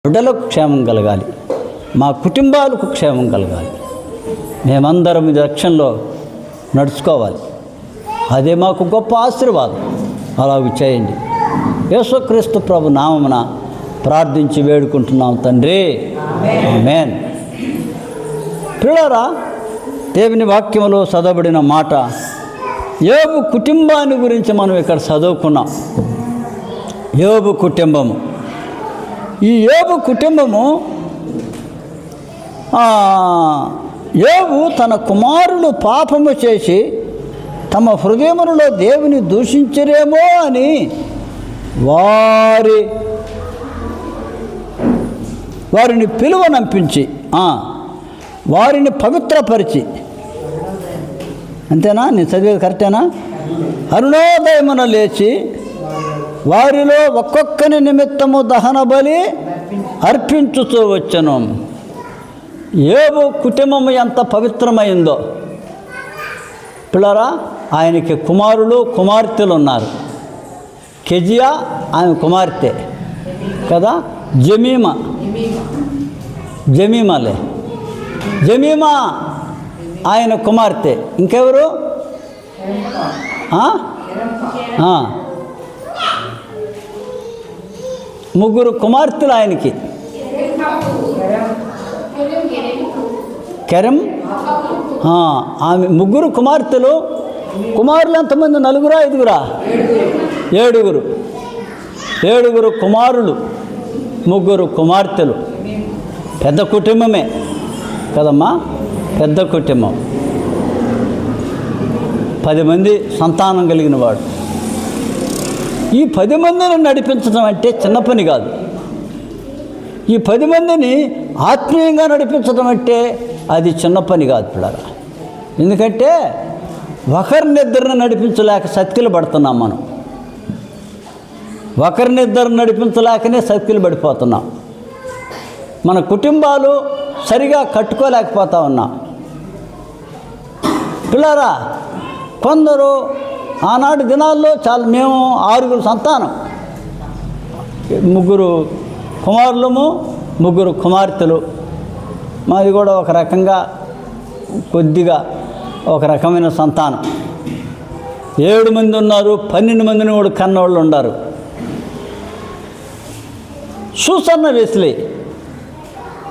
బిడ్డలకు క్షేమం కలగాలి, మా కుటుంబాలకు క్షేమం కలగాలి, మేమందరం ఈ రక్షణలో నడుచుకోవాలి. అదే మాకు గొప్ప ఆశీర్వాదం. అలాగే చేయండి. యేసుక్రీస్తు ప్రభు నామమున ప్రార్థించి వేడుకుంటున్నాం తండ్రి, ఆమేన్. పిల్లరా, దేవుని వాక్యములో చదవబడిన మాట యోబు కుటుంబాన్ని గురించి మనం ఇక్కడ చదువుకున్నాం. యోబు కుటుంబము, ఈ యోబు కుటుంబము యోబు తన కుమారులు పాపము చేసి తమ హృదయములలో దేవుని దూషించరేమో అని వారిని పిలువనంపించి వారిని పవిత్రపరిచి, అంతేనా? నేను చదివేది కరెక్టేనా? అరుణోదయమున లేచి వారిలో ఒక్కొక్కని నిమిత్తము దహన బలి అర్పించుతూ వచ్చను. యోబు కుటుంబము ఎంత పవిత్రమైందో పిల్లరా. ఆయనకి కుమారులు కుమార్తెలు ఉన్నారు. కెజియా ఆమె కుమార్తె కదా, జమీమా ఆయన కుమార్తె. ఇంకెవరు? ముగ్గురు కుమార్తెలు ఆయనకి. కెరం, ఆమె ముగ్గురు కుమార్తెలు. కుమారులు ఎంతమంది? నలుగురా, ఐదుగురా? ఏడుగురు కుమారులు, ముగ్గురు కుమార్తెలు. పెద్ద కుటుంబమే కదమ్మా, పెద్ద కుటుంబం. 10 మంది సంతానం కలిగిన వాడు. ఈ 10 మందిని నడిపించడం అంటే చిన్న పని కాదు. ఈ 10 మందిని ఆత్మీయంగా నడిపించడం అంటే అది చిన్న పని కాదు పిల్లరా. ఎందుకంటే ఒకరినిద్దరిని నడిపించలేక సత్కిలు పడుతున్నాం మనం. ఒకరినిద్దరిని నడిపించలేకనే సత్కిలు పడిపోతున్నాం. మన కుటుంబాలు సరిగా కట్టుకోలేకపోతా ఉన్నాం పిల్లరా. కొందరు ఆనాటి దినాల్లో మేము 6 సంతానం, 3 కుమారులము, 3 కుమార్తెలు. మాది కూడా ఒక రకంగా కొద్దిగా ఒక రకమైన సంతానం. 7 మంది ఉన్నారు, 12 మందిని కూడా కన్నవాళ్ళు ఉన్నారు. సూసన్న వెస్లీ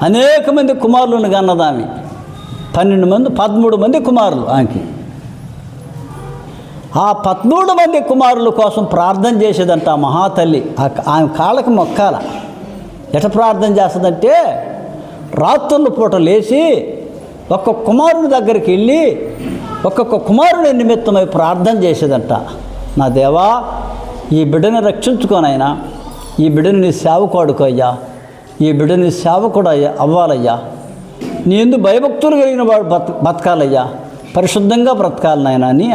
అనేక మంది కుమారులను కన్నదామి. 13 మంది కుమారులు ఆమెకి. ఆ 13 మంది కుమారుల కోసం ప్రార్థన చేసేదంట ఆ మహాతల్లి. ఆమె కాళ్ళకి మొక్కాల. ఎట ప్రార్థన చేస్తుందంటే, రాత్రుల పూట లేచి ఒక్కొక్క కుమారుని దగ్గరికి వెళ్ళి ఒక్కొక్క కుమారుని నిమిత్తమై ప్రార్థన చేసేదంట. నా దేవా, ఈ బిడ్డని రక్షించుకోనైనా, ఈ బిడ్డని నీ సేవకుడుకో అయ్యా, ఈ బిడ్డని సేవకుడు అవ్వాలయ్యా, నీ ఎందుకు భయభక్తులు కలిగిన వాడు బతకాలయ్యా, పరిశుద్ధంగా బ్రతకాలి నాయన అని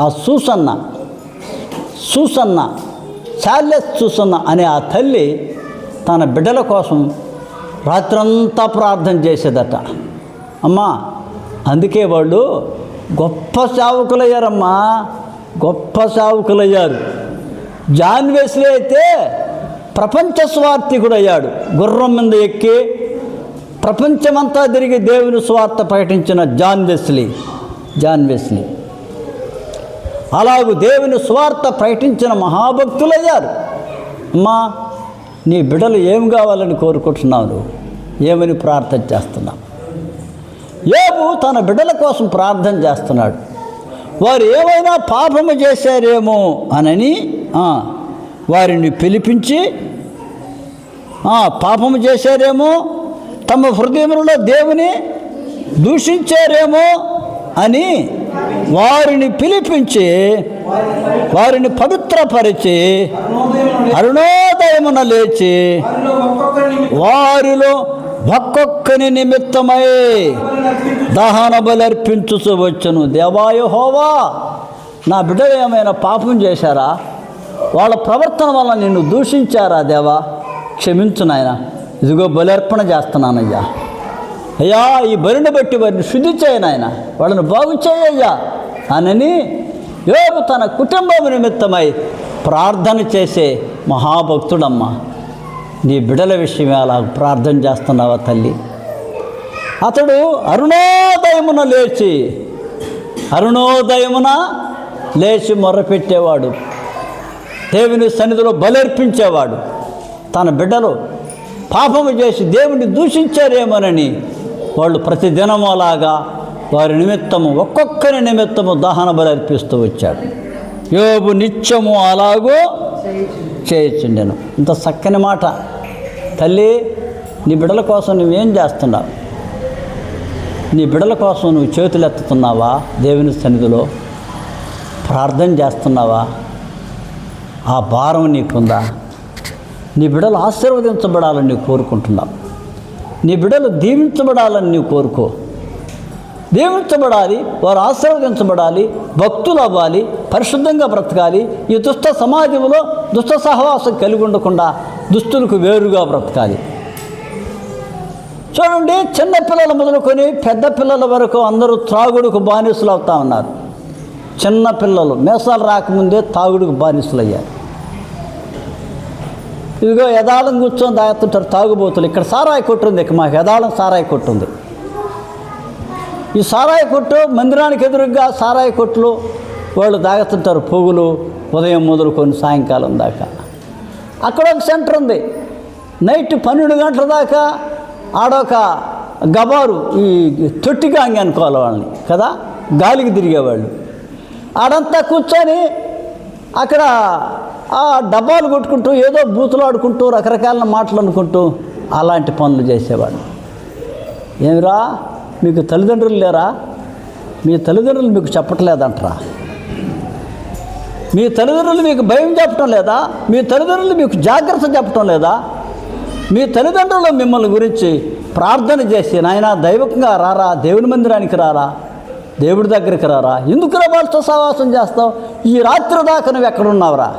ఆ సూసన్న చార్లెస్ సూసన్న అనే ఆ తల్లి తన బిడ్డల కోసం రాత్రంతా ప్రార్థన చేసేదట. అమ్మా, అందుకే వాళ్ళు గొప్ప సేవకులయ్యారమ్మా, గొప్ప సేవకులయ్యారు. జాన్ వెస్లీ అయితే ప్రపంచ స్వార్థికుడు అయ్యాడు. గుర్రం మీద ఎక్కి ప్రపంచమంతా తిరిగి దేవుని స్వార్థ ప్రకటించిన జాన్ వెస్లీ అలాగూ దేవుని స్వార్థ ప్రకటించిన మహాభక్తులయ్యారు. అమ్మా, నీ బిడ్డలు ఏం కావాలని కోరుకుంటున్నావు? ఏమని ప్రార్థన చేస్తున్నావు? యోబు తన బిడ్డల కోసం ప్రార్థన చేస్తున్నాడు. వారు ఏమైనా పాపము చేశారేమో అనని వారిని పిలిపించి, పాపము చేశారేమో, తమ హృదయంలో దేవుని దూషించారేమో అని వారిని పిలిపించి వారిని పవిత్రపరిచి అరుణోదయమున లేచి వారిలో ఒక్కొక్కని నిమిత్తమై దహన బలి అర్పించుతూ వచ్చును. దేవా యెహోవా, నా బిడ్డలు ఏమైనా పాపం చేశారా? వాళ్ళ ప్రవర్తన వల్ల నిన్ను దూషించారా? దేవా క్షమించు నాయన, ఇదిగో బలి అర్పణ చేస్తున్నానయ్యా. అయ్యా, ఈ బలిని బట్టి వారిని శుద్ధి చేయను ఆయన, వాళ్ళని బాగు చేయయ్యా అనని యోబు తన కుటుంబం నిమిత్తమై ప్రార్థన చేసే మహాభక్తుడమ్మ. నీ బిడ్డల విషయమే అలా ప్రార్థన చేస్తున్నావా తల్లి? అతడు అరుణోదయమున లేచి మొర్రపెట్టేవాడు, దేవుని సన్నిధిలో బలర్పించేవాడు. తన బిడ్డలు పాపము చేసి దేవుని దూషించారేమోనని వాళ్ళు ప్రతిదినము అలాగా వారి నిమిత్తము ఒక్కొక్కరి నిమిత్తము దహన బలి అర్పిస్తూ వచ్చాడు. యోబు నిత్యము అలాగూ చేయుచుండెను. ఇంత చక్కని మాట. తల్లి, నీ బిడ్డల కోసం నువ్వేం చేస్తున్నావు? నీ బిడ్డల కోసం నువ్వు చేతులు ఎత్తుతున్నావా? దేవుని సన్నిధిలో ప్రార్థన చేస్తున్నావా? ఆ భారం నీకుందా? నీ బిడ్డలు ఆశీర్వదించబడాలని నువ్వు కోరుకుంటున్నావు. నీ బిడ్డలు దీవించబడాలని నువ్వు కోరుకో. దీవించబడాలి, వారు ఆశీర్వదించబడాలి, భక్తులు అవ్వాలి, పరిశుద్ధంగా బ్రతకాలి. ఈ దుష్ట సమాజంలో దుష్ట సహవాసం కలిగి ఉండకుండా దుస్తులకు వేరుగా బ్రతకాలి. చూడండి, చిన్నపిల్లలు మొదలుకొని పెద్ద పిల్లల వరకు అందరూ త్రాగుడుకు బానిసలు అవుతా ఉన్నారు. చిన్న పిల్లలు మేసాలు రాకముందే తాగుడుకు బానిసలు అయ్యారు. ఇదిగో యథాళం కూర్చొని తాగుతుంటారు తాగుబోతులు. ఇక్కడ సారాయి కొట్టు ఉంది, ఇక మాకు యథాళం సారాయి కొట్టు ఉంది. ఈ సారాయి కొట్టు మందిరానికి ఎదురుగా సారాయి కొట్లు వాళ్ళు తాగుతుంటారు పొగులు, ఉదయం మొదలుకొని సాయంకాలం దాకా. అక్కడ ఒక సెంటర్ ఉంది, నైట్ 12 గంటల దాకా ఆడొక గబారు, ఈ తొట్టిగాంగి అనుకోవాలి వాళ్ళని కదా, గాలికి తిరిగేవాళ్ళు. ఆడంతా కూర్చొని అక్కడ ఆ డబ్బాలు కొట్టుకుంటూ ఏదో బూతులు ఆడుకుంటూ రకరకాల మాటలు అనుకుంటూ అలాంటి పనులు చేసేవాడు. ఏమిరా, మీకు తల్లిదండ్రులు లేరా? మీ తల్లిదండ్రులు మీకు చెప్పట్లేదంటరా? మీ తల్లిదండ్రులు మీకు భయం చెప్పటం లేదా? మీ తల్లిదండ్రులు మీకు జాగ్రత్త చెప్పటం లేదా? మీ తల్లిదండ్రులు మిమ్మల్ని గురించి ప్రార్థన చేసి, నాయనా దైవకంగా రారా, దేవుని మందిరానికి రారా, దేవుడి దగ్గరికి రారా, ఎందుకు వాళ్ళతో సహవాసం చేస్తావు, ఈ రాత్రి దాకా నువ్వు ఎక్కడున్నావురా,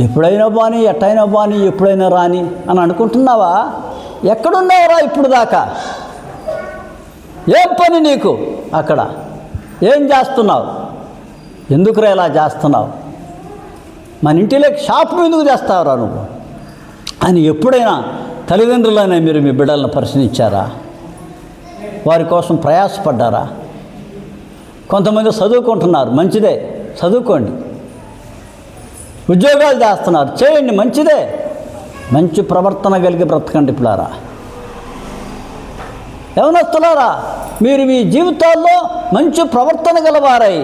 ఎప్పుడైనా బాని, ఎట్టయినా బాని, ఎప్పుడైనా రాని అని అనుకుంటున్నావా? ఎక్కడున్నావురా ఇప్పుడు దాకా? ఏం పని నీకు అక్కడ? ఏం చేస్తున్నావు? ఎందుకురా ఇలా చేస్తున్నావు? మన ఇంటిలోకి షాపు ఎందుకు చేస్తావురా నువ్వు అని ఎప్పుడైనా తల్లిదండ్రులైనా మీరు మీ బిడ్డలను ప్రశ్నించారా? వారి కోసం ప్రయాసపడ్డారా? కొంతమంది చదువుకుంటున్నారు, మంచిదే, చదువుకోండి. ఉద్యోగాలు చేస్తున్నారు, చేయండి, మంచిదే. మంచి ప్రవర్తన కలిగి బ్రతకండి. పిల్లారా, యవనస్తులారా, మీరు మీ జీవితాల్లో మంచి ప్రవర్తన గలవారై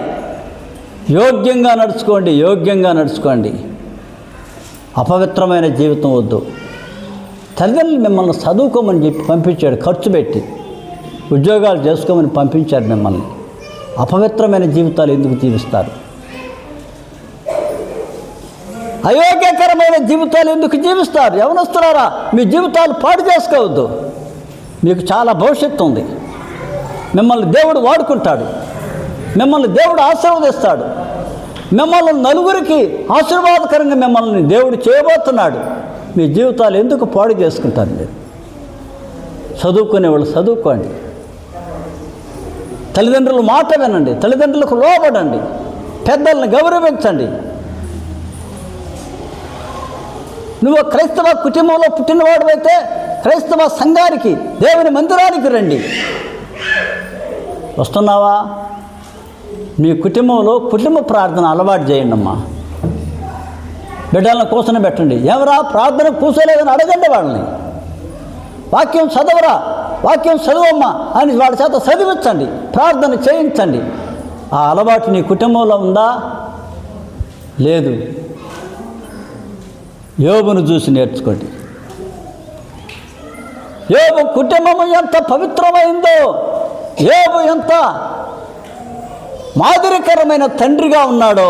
యోగ్యంగా నడుచుకోండి. అపవిత్రమైన జీవితం వద్దు. తల్లిదండ్రులు మిమ్మల్ని చదువుకోమని చెప్పి పంపించాడు, ఖర్చు పెట్టి ఉద్యోగాలు చేసుకోమని పంపించాడు మిమ్మల్ని. అపవిత్రమైన జీవితాలు ఎందుకు జీవిస్తారు? అయోగ్యకరమైన జీవితాలు ఎందుకు జీవిస్తారు? యవనస్తులారా, మీ జీవితాలు పాడు చేసుకోవద్దు. మీకు చాలా భవిష్యత్తు ఉంది. మిమ్మల్ని దేవుడు వాడుకుంటాడు, మిమ్మల్ని దేవుడు ఆశీర్వదిస్తాడు, మిమ్మల్ని నలుగురికి ఆశీర్వాదకరంగా మిమ్మల్ని దేవుడు చేయబోతున్నాడు. మీ జీవితాలు ఎందుకు పాడు చేసుకుంటారు? మీరు చదువుకునే వాళ్ళు చదువుకోండి, తల్లిదండ్రుల మాట వినండి, తల్లిదండ్రులకు లోబడండి, పెద్దలను గౌరవించండి. నువ్వు క్రైస్తవ కుటుంబంలో పుట్టినవాడు అయితే క్రైస్తవ సంఘానికి, దేవుని మందిరానికి రండి. వస్తున్నావా? మీ కుటుంబంలో కుటుంబ ప్రార్థన అలవాటు చేయండి అమ్మా. బిడ్డలను కూర్చొని పెట్టండి. ఎవరా ప్రార్థన కూర్చోలేదని అడగండి వాళ్ళని. వాక్యం చదవరా, వాక్యం చదువమ్మా అని వాళ్ళ చేత చదివించండి, ప్రార్థన చేయించండి. ఆ అలవాటు నీ కుటుంబంలో ఉందా? లేదు. యోబును చూసి నేర్చుకోండి. యోబు కుటుంబం ఎంత పవిత్రమైందో, యోబు ఎంత మాదిరికరమైన తండ్రిగా ఉన్నాడో,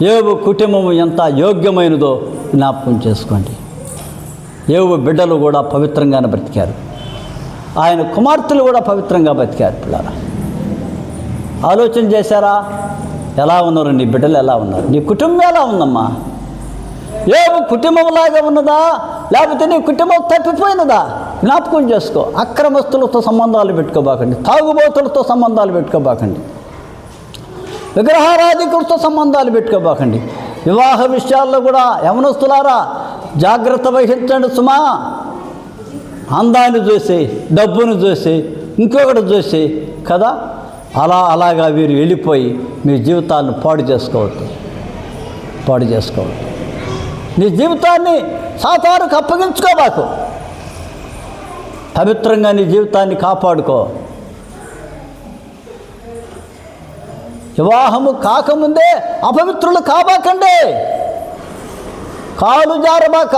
యోబు కుటుంబం ఎంత యోగ్యమైనదో జ్ఞాపకం చేసుకోండి. యోబు బిడ్డలు కూడా పవిత్రంగానే బ్రతికారు, ఆయన కుమార్తెలు కూడా పవిత్రంగా బ్రతికారు. పిల్లరా, ఆలోచన చేశారా? ఎలా ఉన్నారు నీ బిడ్డలు? ఎలా ఉన్నారు? నీ కుటుంబం ఎలా ఉందమ్మా? యోబు కుటుంబంలాగా ఉన్నదా, లేకపోతే నీ కుటుంబం తప్పిపోయినదా? జ్ఞాపకం చేసుకో. అక్రమస్తులతో సంబంధాలు పెట్టుకోబాకండి, తాగుబోతులతో సంబంధాలు పెట్టుకోబాకండి, విగ్రహారాధికులతో సంబంధాలు పెట్టుకోబాకండి. వివాహ విషయాల్లో కూడా యవనస్తులారా జాగ్రత్త వహించండి సుమా. అందాన్ని చూసి, డబ్బును చూసి, ఇంకొకటి చూసి కదా, అలాగా వీరు వెళ్ళిపోయి మీ జీవితాన్ని పాడు చేసుకోవద్దు. నీ జీవితాన్ని సాతానుకు అప్పగించుకోబాకు. పవిత్రంగా నీ జీవితాన్ని కాపాడుకో. వివాహము కాకముందే అపవిత్రులు కాబాకండి. కాలు జారబాక,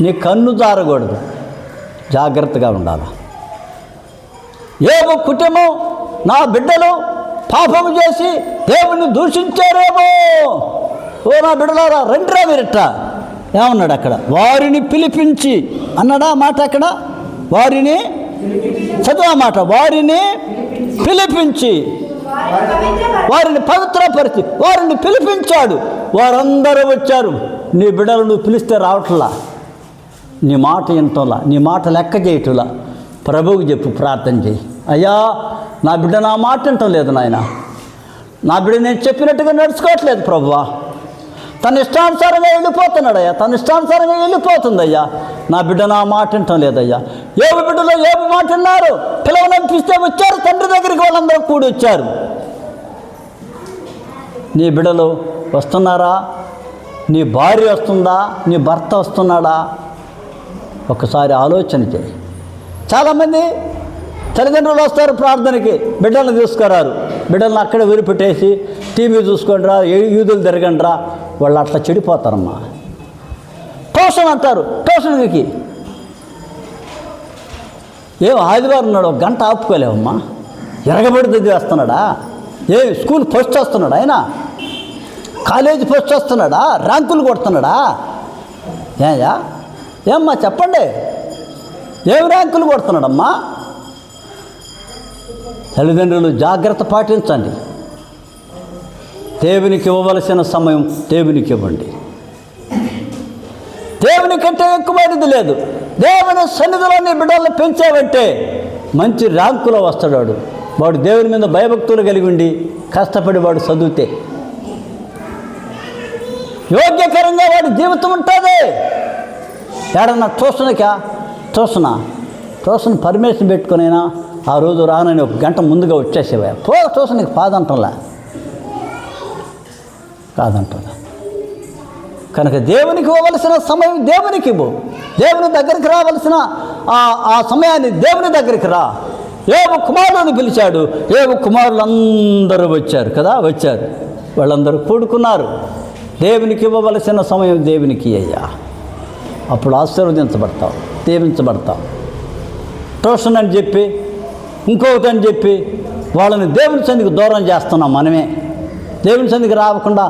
నీ కన్ను జారకూడదు. జాగ్రత్తగా ఉండాలి. ఏమో కుటుంబం, నా బిడ్డలు పాపము చేసి దేవుని దూషించారేమో, ఓ నా బిడ్డలారా రండిరా మీరిట్ట ఏమన్నాడు అక్కడ? వారిని పిలిపించి అన్నాడా మాట అక్కడ? వారిని చదువు మాట. వారిని పిలిపించి, వారిని పవిత్రపరిచి, వారిని పిలిపించాడు. వారందరూ వచ్చారు. నీ బిడ్డలు నువ్వు పిలిస్తే రావట్లా, నీ మాట వింటలా, నీ మాట లెక్క చేయటంలా. ప్రభువుకి చెప్పు, ప్రార్థన చేయి. అయ్యా నా బిడ్డ నా మాట వింటం లేదు నాయన, నా బిడ్డ నేను చెప్పినట్టుగా నడుచుకోవట్లేదు ప్రభువా, తన ఇష్టానుసారంగా వెళ్ళిపోతున్నాడయ్యా, తన ఇష్టానుసారంగా వెళ్ళిపోతుందయ్యా, నా బిడ్డ నా మాట వింటం లేదయ్యా. ఏమి బిడ్డలో ఏమి మాట విన్నారు? పిలవనంపిస్తే వచ్చారు, తండ్రి దగ్గరికి వాళ్ళందరూ కూడి వచ్చారు. నీ బిడ్డలు వస్తున్నారా? నీ భార్య వస్తుందా? నీ భర్త వస్తున్నాడా? ఒకసారి ఆలోచన చేయి. చాలామంది తల్లిదండ్రులు వస్తారు ప్రార్థనకి, బిడ్డలను తీసుకురారు. బిడ్డలను అక్కడే వదిలిపెట్టేసి టీవీ చూసుకోండి రా, యూదులు తిరగండి రా, వాళ్ళు అట్లా చెడిపోతారమ్మా. ట్యూషన్ అంటారు, ట్యూషన్కి ఏం ఆదివారం ఉన్నాడు, ఒక గంట ఆపుకోలేవమ్మా. ఎరగబడి చదివేస్తున్నాడా? ఏ స్కూల్ ఫస్ట్ వస్తున్నాడా? ఆయన కాలేజీ ఫస్ట్ వస్తున్నాడా? ర్యాంకులు కొడుతున్నాడా? ఏమ్మా చెప్పండి, ఏం ర్యాంకులు కొడుతున్నాడమ్మా? తల్లిదండ్రులు జాగ్రత్త పాటించండి. దేవునికి ఇవ్వవలసిన సమయం దేవునికి ఇవ్వండి. దేవుని కంటే ఎక్కువైనది లేదు. దేవుని సన్నిధిలో నీ బిడ్డలను పెంచావంటే మంచి ర్యాంకులో వస్తాడు వాడు. దేవుని మీద భయభక్తులు కలిగి ఉండి కష్టపడి వాడు చదివితే యోగ్యకరంగా వాడి జీవితం ఉంటుంది. ఏడన్నా ట్యూషన్ పర్మిషన్ పెట్టుకునైనా ఆ రోజు రానని ఒక గంట ముందుగా వచ్చేసేవా ట్యూషన్కి కాదంటలా. కనుక దేవునికి ఇవ్వవలసిన సమయం దేవునికి ఇవ్వు. దేవుని దగ్గరికి రావలసిన ఆ సమయాన్ని దేవుని దగ్గరికి రా. ఏవో కుమారుని పిలిచాడు, ఏవో కుమారులు అందరూ వచ్చారు కదా, వచ్చారు. వాళ్ళందరూ కూడుకున్నారు. దేవునికి ఇవ్వవలసిన సమయం దేవునికి అయ్యా, అప్పుడు ఆశీర్వదించబడతావు, దీవించబడతావు. ట్యూషన్ అని చెప్పి ఇంకొకటి అని చెప్పి వాళ్ళని దేవుని సన్నిధికి దూరం చేస్తున్నాం మనమే. దేవుని సన్నిధికి రానివ్వకుండా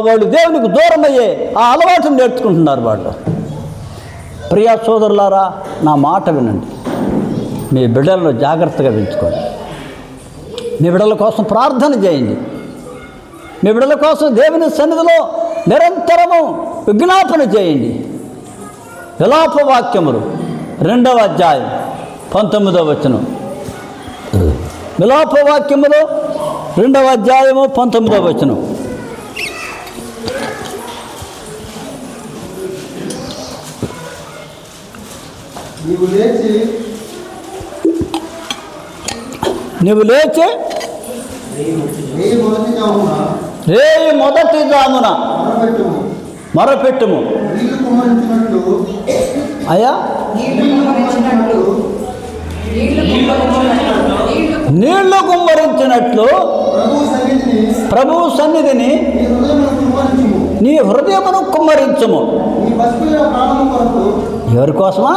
వాళ్ళు దేవునికి దూరం అయ్యే ఆ అలవాటును నేర్చుకుంటున్నారు వాళ్ళు. ప్రియా సోదరులారా, నా మాట వినండి. మీ బిడ్డలను జాగ్రత్తగా పెంచుకోండి. మీ బిడ్డల కోసం ప్రార్థన చేయండి. మీ బిడ్డల కోసం దేవుని సన్నిధిలో నిరంతరము విజ్ఞాపన చేయండి. విలాప వాక్యములు 2వ అధ్యాయం 19వ వచనం. విలాప వాక్యములు 2వ అధ్యాయము 19వ వచనం. నీవు లేచి రేయి మొదటి జామున మొరపెట్టుము. అయ్యా నీళ్లు కుమ్మరించినట్లు ప్రభువు సన్నిధిని నీ హృదయమును కుమ్మరించుము. ఎవరి కోసమా?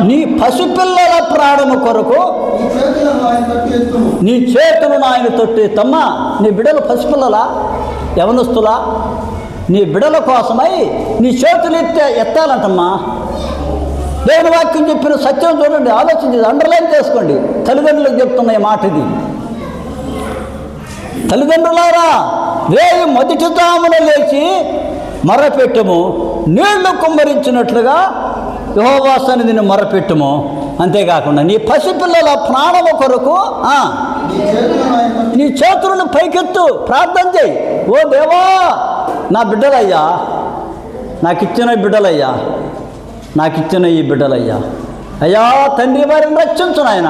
నీ పసిపిల్లల ప్రాణము కొరకు నీ చేతులను ఆయన తొట్టి. తమ్మా, నీ బిడ్డలు పసిపిల్లలా, యవనస్తులా? నీ బిడ్డల కోసమై నీ చేతులు ఎత్తాలంటమ్మా. దేవుని వాక్యం చెప్పిన సత్యం చూడండి, ఆలోచించి అండర్లైన్ చేసుకోండి. తల్లిదండ్రులకు చెప్తున్న ఈ మాట ఇది. తల్లిదండ్రులారా, రేయి మొదటి జామున లేచి మొరపెట్టుము, నీళ్లు కుమ్మరించినట్లుగా యెహోవా సన్నిధిని మొరపెట్టుము. అంతేకాకుండా నీ పసిపిల్లల ప్రాణము కొరకు నీ చేతులను పైకెత్తు, ప్రార్థన చేయి. ఓ దేవా, నా బిడ్డలయ్యా, నాకిచ్చిన బిడ్డలయ్యా, నాకిచ్చిన ఈ బిడ్డలయ్యా, అయ్యా తండ్రి వారిని రక్షించు నాయన.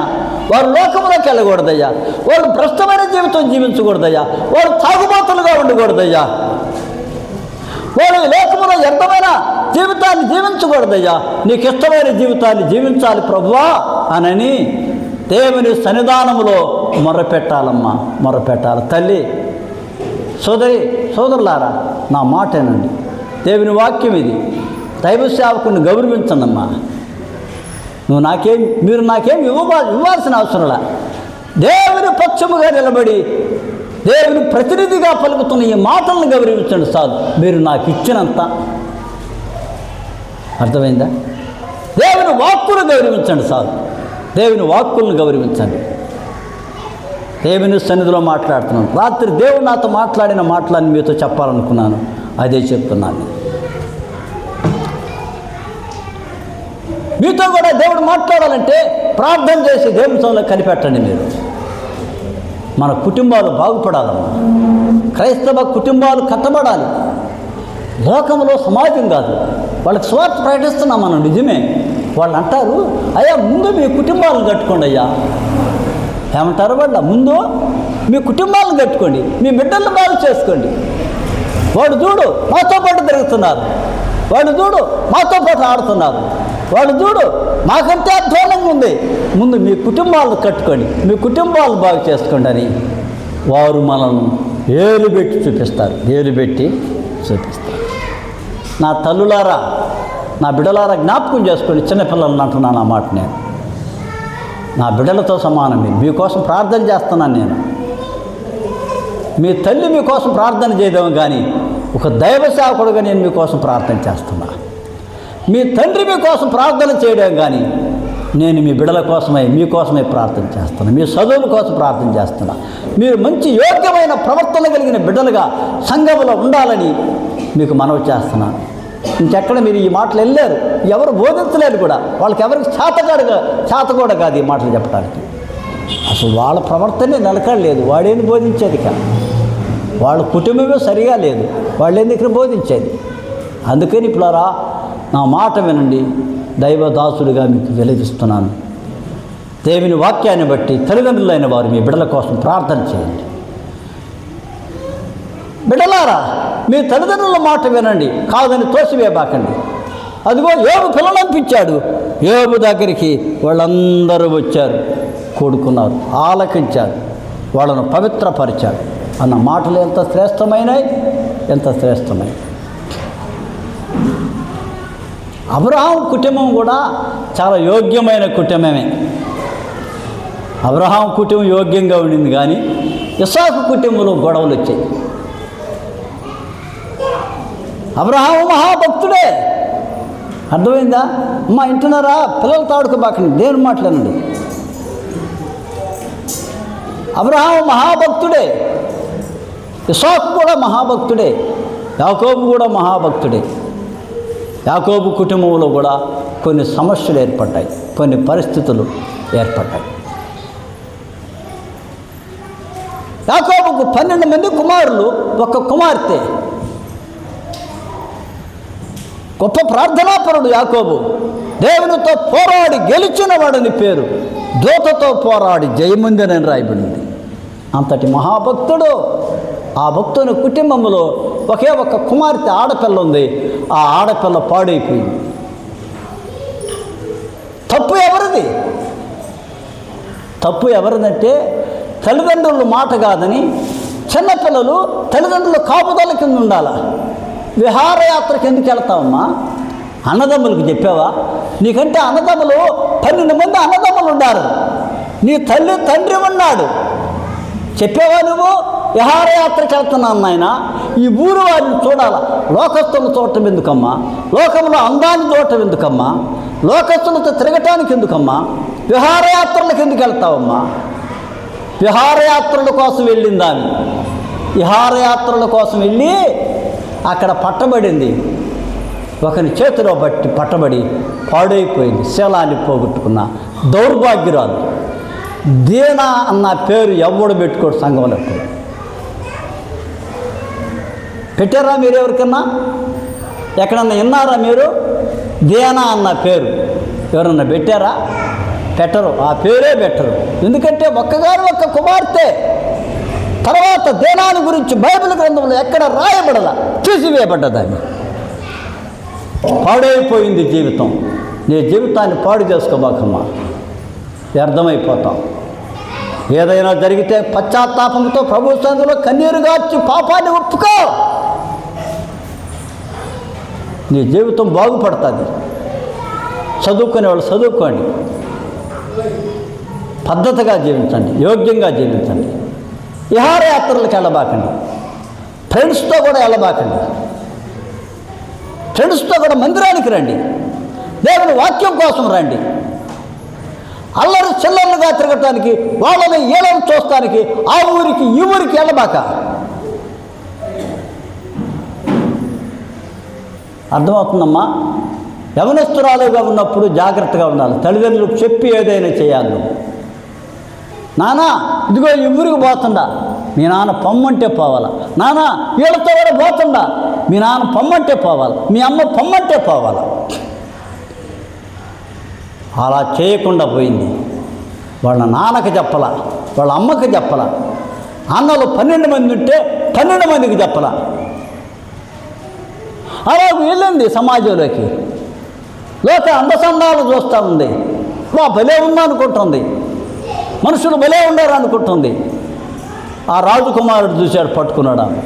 వారు లోకంలోకి వెళ్ళకూడదయ్యా, వాళ్ళు భ్రష్టమైన జీవితం జీవించకూడదయ్యా, వాళ్ళు తాగుబోతులుగా ఉండకూడదయ్యా, వాళ్ళు లోకంలో వ్యర్థమైన జీవితాన్ని జీవించకూడదయ్యా, నీకు ఇష్టమైన జీవితాన్ని జీవించాలి ప్రభువా అనని దేవుని సన్నిధానంలో మొర్రపెట్టాలమ్మా, మొర్రపెట్టాలి. తల్లి, సోదరులారా, నా మాటేనండి. దేవుని వాక్యం ఇది. దైవ సేవకుని గౌరవించండమ్మా. మీరు నాకేం ఇవ్వాల్సిన అవసరంలా. దేవుని పక్షముగా నిలబడి దేవుని ప్రతినిధిగా పలుకుతున్న ఈ మాటలను గౌరవించండి చాలు. మీరు నాకు ఇచ్చినంత. అర్థమైందా? దేవుని వాక్కులను గౌరవించండి చాలు. దేవుని వాక్కులను గౌరవించండి. దేవుని సన్నిధిలో మాట్లాడుతున్నాను. రాత్రి దేవుడు నాతో మాట్లాడిన మాటలని మీతో చెప్పాలనుకున్నాను, అదే చెప్తున్నాను. మీతో కూడా దేవుడు మాట్లాడాలంటే ప్రార్థన చేసి దేవుని సన్నిధిలో కనిపెట్టండి. మీరు మన కుటుంబాలు బాగుపడాలమ్మా. క్రైస్తవ కుటుంబాలు కట్టబడాలి. లోకంలో సమాజం కాదు, వాళ్ళకి స్వార్థ ప్రకటిస్తున్నాం మనం, నిజమే. వాళ్ళు అంటారు, అయ్యా ముందు మీ కుటుంబాలను కట్టుకోండి అయ్యా. ఏమంటారు వాళ్ళ? ముందు మీ కుటుంబాలను కట్టుకోండి, మీ బిడ్డలను బాగు చేసుకోండి. వాడు చూడు మాతో పాటు తిరుగుతున్నారు, వాడు చూడు మాతో పాటు ఆడుతున్నారు, వాడు చూడు మాకంటే అధ్వానంగా ఉంది. ముందు మీ కుటుంబాలను కట్టుకోండి, మీ కుటుంబాలను బాగు చేసుకోండి అని వారు మనల్ని ఏలు పెట్టి చూపిస్తారు, ఏలు పెట్టి చూపిస్తారు. నా తల్లులారా, నా బిడ్డలారా జ్ఞాపకం చేసుకోండి. చిన్నపిల్లలను అంటున్నాను ఆ మాట. నేను నా బిడ్డలతో సమానమే. మీకోసం ప్రార్థన చేస్తున్నాను. నేను మీ తల్లి మీకోసం ప్రార్థన చేయడం కానీ ఒక దైవ సేవకుడుగా నేను మీకోసం ప్రార్థన చేస్తున్నా. మీ తండ్రి మీకోసం ప్రార్థన చేయడం కానీ నేను మీ బిడ్డల కోసమై మీకోసమే ప్రార్థన చేస్తున్నా. మీ చదువుల కోసం ప్రార్థన చేస్తున్నా. మీరు మంచి యోగ్యమైన ప్రవర్తన కలిగిన బిడ్డలుగా సంఘంలో ఉండాలని మీకు మనవి చేస్తున్నాను. ఇంకెక్కడ మీరు ఈ మాటలు వెళ్ళారు, ఎవరు బోధించలేరు కూడా. వాళ్ళకి ఎవరికి చేత కూడా కాదు ఈ మాటలు చెప్పడానికి. అసలు వాళ్ళ ప్రవర్తనే నిలకడలేదు. వాడేంది బోధించేది కాదు, వాళ్ళ కుటుంబమే సరిగా లేదు, వాళ్ళు ఎందుకు బోధించేది. అందుకని ఇప్పుడారా నా మాట వినండి. దైవదాసుడిగా మీకు వెలిగిస్తున్నాను. దేవుని వాక్యాన్ని బట్టి తల్లిదండ్రులైన వారు మీ బిడ్డల కోసం ప్రార్థన చేయండి. బిడ్డలారా, మీ తల్లిదండ్రుల మాట వినండి, కాదని తోసివేయబాకండి. అదిగో యోబు పిల్లలు పంపించాడు, యోబు దగ్గరికి వాళ్ళందరూ వచ్చారు, కూడుకున్నారు, ఆలకించారు, వాళ్ళను పవిత్రపరిచారు అన్న మాటలు ఎంత శ్రేష్టమైనవి, ఎంత శ్రేష్టమైనవి. అబ్రహాం కుటుంబం కూడా చాలా యోగ్యమైన కుటుంబమే. అబ్రహాం కుటుంబం యోగ్యంగా ఉండింది, కానీ ఇస్సాకు కుటుంబంలో గొడవలు వచ్చాయి. అబ్రహాం మహాభక్తుడే. అర్థమైందా అమ్మా? వింటున్నారా? పిల్లలతో ఆడుకోబాకండి, దేవుని మాట్లాడండి. అబ్రహాం మహాభక్తుడే, ఇస్సాకు కూడా మహాభక్తుడే, యాకోబు కూడా మహాభక్తుడే. యాకోబు కుటుంబంలో కూడా కొన్ని సమస్యలు ఏర్పడ్డాయి, కొన్ని పరిస్థితులు ఏర్పడ్డాయి. యాకోబుకు 12 మంది కుమారులు, ఒక కుమార్తె. గొప్ప ప్రార్థనాపరుడు యాకోబు. దేవునితో పోరాడి గెలిచిన వాడని పేరు. దూతతో పోరాడి జయముందని రాయబడింది. అంతటి మహాభక్తుడు. ఆ భక్తుని కుటుంబంలో ఒకే ఒక కుమార్తె ఆడపిల్ల ఉంది. ఆ ఆడపిల్ల పాడైపోయింది. తప్పు ఎవరిది? తప్పు ఎవరిదంటే తల్లిదండ్రుల మాట కాదని చిన్నపిల్లలు తల్లిదండ్రుల కాపుదల కింద ఉండాలా. విహారయాత్రకు ఎందుకు వెళ్తావమ్మా? అన్నదమ్ములకు చెప్పావా? నీకంటే అన్నదమ్ములు 12 మంది అన్నదమ్ములు ఉన్నారు, నీ తల్లి తండ్రి ఉన్నాడు. చెప్పావా నువ్వు? విహారయాత్రకు వెళ్తున్నాను నాయన, ఈ ఊరు వారిని చూడాలా. లోకస్తులను చూడటం ఎందుకమ్మా? లోకంలో అందాన్ని చూడటం ఎందుకమ్మా? లోకస్తులతో తిరగటానికి ఎందుకమ్మా? విహారయాత్రలకు ఎందుకు వెళ్తావమ్మా? విహారయాత్రల కోసం వెళ్ళింది ఆమె. విహారయాత్రల కోసం వెళ్ళి అక్కడ పట్టబడింది. ఒకరి చేతిలో పట్టబడి పాడైపోయింది. శీలాన్ని పోగొట్టుకున్న దౌర్భాగ్యురాలు. దీనా అన్న పేరు ఎవడు పెట్టుకోడు సంఘంలో. పెట్టారా మీరు ఎవరికన్నా? ఎక్కడన్నా విన్నారా మీరు? దేనా అన్న పేరు ఎవరన్నా పెట్టారా? పెట్టరు. ఆ పేరే పెట్టరు. ఎందుకంటే ఒక్కగారు ఒక్క కుమార్తె. తర్వాత దేనాన్ని గురించి బైబిల్ గ్రంథంలో ఎక్కడ రాయబడదా, తీసివేయబడ్డదాన్ని. పాడైపోయింది జీవితం. నీ జీవితాన్ని పాడు చేసుకోబాకమ్మా, వ్యర్థమైపోతాం. ఏదైనా జరిగితే పశ్చాత్తాపంతో ప్రభు సన్నిధిలో కన్నీరు గార్చి పాపాన్ని ఒప్పుకో. నీ జీవితం బాగుపడుతుంది. చదువుకునే వాళ్ళు చదువుకోండి, పద్ధతిగా జీవించండి, యోగ్యంగా జీవించండి. విహారయాత్రలకు వెళ్ళబాకండి, ఫ్రెండ్స్తో కూడా వెళ్ళబాకండి. ఫ్రెండ్స్తో కూడా మందిరానికి రండి, దేవుని వాక్యం కోసం రండి. అల్లరి చిల్లర్లుగా తిరగటానికి, వాళ్ళని ఏళ్ళని చూస్తానికి ఆ ఊరికి ఈ ఊరికి వెళ్ళబాక. అర్థమవుతుందమ్మా? యవనస్తురాలుగా ఉన్నప్పుడు జాగ్రత్తగా ఉండాలి. తల్లిదండ్రులకు చెప్పి ఏదైనా చేయాలి. నానా ఇదిగో ఈ ఊరికి పోతుందా, మీ నాన్న పొమ్మంటే పోవాలా. నానా వీళ్ళతో కూడా పోతుందా, మీ నాన్న పొమ్మంటే పోవాలి, మీ అమ్మ పొమ్మంటే పోవాలా. అలా చేయకుండా పోయింది. వాళ్ళ నాన్నకి చెప్పలా, వాళ్ళ అమ్మకి చెప్పలా. అన్నలు 12 మంది ఉంటే 12 మందికి చెప్పలా. అలా వెళ్ళింది సమాజంలోకి. లోక అందసందాలు చూస్తూ ఉంది. మా భలే ఉందనుకుంటుంది, మనుషులు భలే ఉండారు అనుకుంటుంది. ఆ రాజకుమారుడు చూశాడు, పట్టుకున్నాడు ఆమె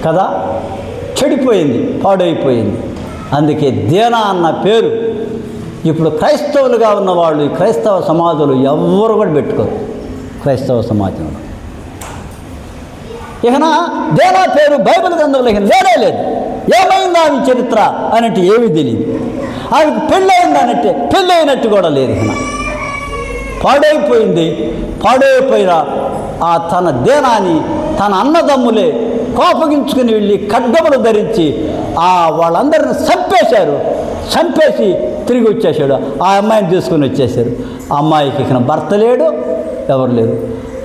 కదా. చెడిపోయింది, పాడైపోయింది. అందుకే దేనా అన్న పేరు ఇప్పుడు క్రైస్తవులుగా ఉన్నవాళ్ళు, ఈ క్రైస్తవ సమాజంలో ఎవరు కూడా పెట్టుకోరు. క్రైస్తవ సమాజంలో ఇకనా దేనా పేరు బైబిల్ గ్రంథంలో లేనే లేదు. ఏమైంది ఆమె చరిత్ర అన్నట్టు ఏమీ తెలియదు. ఆమెకు పెళ్ళయింది అన్నట్టే పెళ్ళైనట్టు కూడా లేదు. ఇకన పాడైపోయింది. పాడైపోయిన ఆ తన దేనాన్ని తన అన్నదమ్ములే కోపగించుకుని వెళ్ళి ఖడ్గములు ధరించి వాళ్ళందరిని చంపేశారు. చంపేసి తిరిగి వచ్చేసాడు. ఆ అమ్మాయిని తీసుకుని వచ్చేసారు. ఆ అమ్మాయికి ఇక భర్త లేడు, ఎవరు లేరు.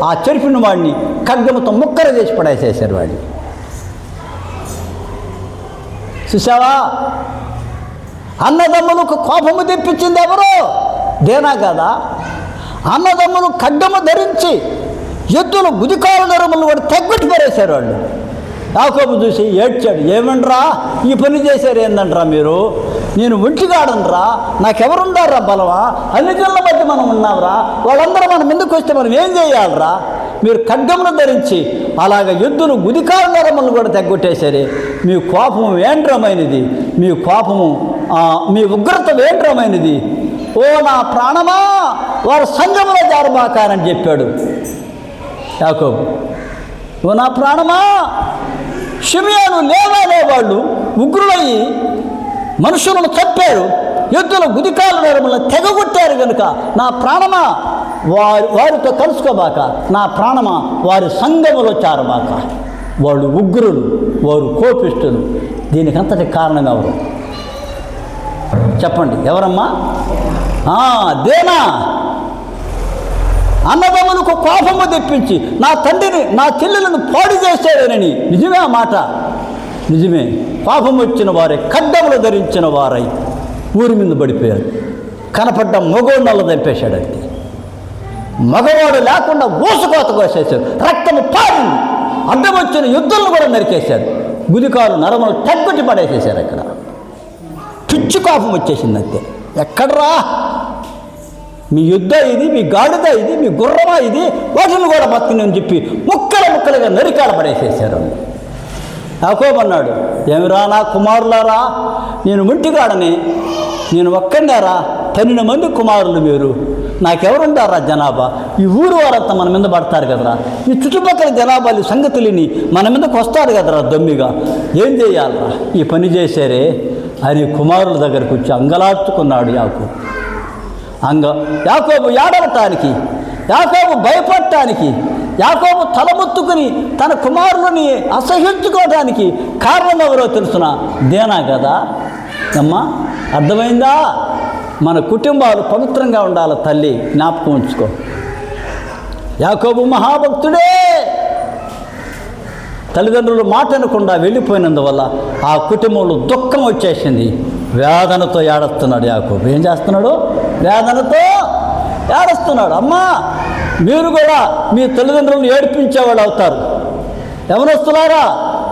ఆ చెరిపిన వాడిని ఖడ్గముతో ముక్కలు చేసి పడేసేసారు. వాడిని చూసావా? అన్నదమ్ములకు కోపము తెప్పించింది ఎవరు? దేనా కదా. అన్నదమ్ములు ఖడ్గము ధరించి ఎద్దులు గుదికారు నరములు కూడా తెగ్గొట్టి పడేశారు. వాళ్ళు యాకోబు చూసి ఏడ్చాడు. ఏమండ్రా ఈ పని చేశారు ఏందండ్రా మీరు? నేను ఒంటిగాడనరా, నాకెవరుండారా బలమా? అన్ని జనుల మధ్య మనం ఉన్నావురా, వాళ్ళందరూ మనం ఎందుకు వస్తే మనం ఏం చేయాలరా? మీరు ఖడ్గమును ధరించి అలాగ ఎద్దులు గుదికారు నరములు కూడా తెగ్గొట్టేశారే. మీ కోపము వేంద్రమైనది, మీ కోపము మీ ఉగ్రత వేంద్రమైనది. ఓ నా ప్రాణమా, వారు సంఘములో జారబాకారని చెప్పాడు యాకోబు. ఓ నా ప్రాణమా, షిమియోను లేవాలే వాళ్ళు ఉగ్రులయ్యి మనుషులను చంపారు, ఎద్దుల గుదికాల నరములను తెగగొట్టారు కనుక నా ప్రాణమా వారితో కలుసుకోబాక, నా ప్రాణమా వారి సంఘములో చేరబాక. వాళ్ళు ఉగ్రులు, వారు కోపిష్ఠులు. దీనికంతటి కారణం ఎవరు చెప్పండి? ఎవరమ్మా? దేనా. అన్నదమ్ములకు కోపము తెప్పించి నా తండ్రిని నా చెల్లెలను పాడు చేశాడనని. నిజమే ఆ మాట, నిజమే. పాపం వచ్చిన వారే ఖడ్గములు ధరించిన వారై ఊరి మీద పడిపోయారు. కనపడ్డ మగోళ్ళ దంపేశాడు. అంతే, మగవాడు లేకుండా ఊసుకోత కోసేశారు. రక్తము పారింది. అడ్డం వచ్చిన యుద్ధులను కూడా నరికేశారు. గుదికాలు నరములు తెగ్గొట్టి పడేసేశారు. అక్కడ పిచ్చి కోపం వచ్చేసింది. అంతే. ఎక్కడరా మీ యుద్ధ ఇది, మీ గాడిద ఇది, మీ గుర్రమా ఇది, వాటిని కూడా బతికినని చెప్పి ముక్కలుగా నరికాల పడేసేశారు. యాకోబు అన్నాడు, ఏమిరా నా కుమారులారా, నేను ఒంటిగాడని, నేను ఒక్కడినారా? 12 మంది కుమారులు మీరు, నాకెవరుండారా జనాభా? ఈ ఊరు వారంతా మన మీద పడతారు కదరా, ఈ చుట్టుపక్కల జనాభాలు సంగతులని మన మీదకి వస్తారు కదరా దొమ్మిగా. ఏం చేయాలరా? ఈ పని చేశారే అని కుమారుల దగ్గరకు వచ్చి అంగలార్చుకున్నాడు యాకోబు. యాకోబు ఏడవటానికి, యాకోబు భయపడటానికి, యాకోబు తలముత్తుకుని తన కుమారులని అసహించుకోవడానికి కారణం ఎవరో తెలుసున? దేనా కదా. అమ్మా అర్థమైందా? మన కుటుంబాలు పవిత్రంగా ఉండాలి. తల్లి జ్ఞాపకం ఉంచుకో. యాకోబు మహాభక్తుడే. తల్లిదండ్రులు మాట అనకుండా వెళ్ళిపోయినందువల్ల ఆ కుటుంబంలో దుఃఖం వచ్చేసింది. వేదనతో ఏడుస్తున్నాడు యాకోబు. ఏం చేస్తున్నాడు? వేదనతో ఏడుస్తున్నాడు. అమ్మా, మీరు కూడా మీ తల్లిదండ్రులను ఏడిపించేవాళ్ళు అవుతారు. యవనస్తులారా,